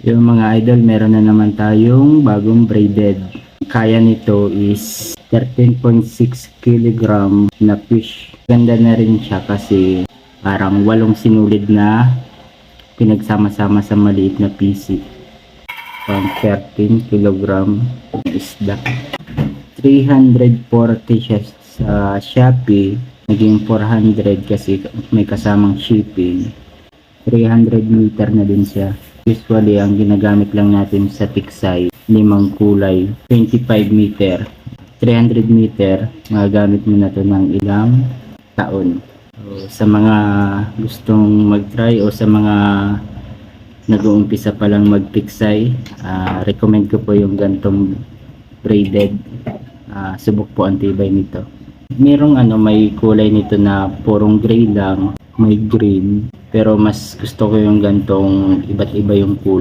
Yung mga idol, meron na naman tayong bagong braided. Kaya nito is 13.6 kilogram na fish. Ganda na rin siya kasi parang 8 sinulid na pinagsama-sama sa maliit na PC. Pang 13 kilogram isda. 340 siya sa Shopee. Naging 400 kasi may kasamang shipping. 300 meter na din siya. Usually, ang ginagamit lang natin sa tiksay, 5 kulay, 25 meter. 300 meter, magagamit mo na to ng ilang taon. So, sa mga gustong mag-try o sa mga nag-uumpisa pa lang mag-tiksay, recommend ko po yung gantong braided. Subok po ang tibay nito. Merong may kulay nito na purong gray lang, may green, pero mas gusto ko yung gantong iba't iba yung kulay.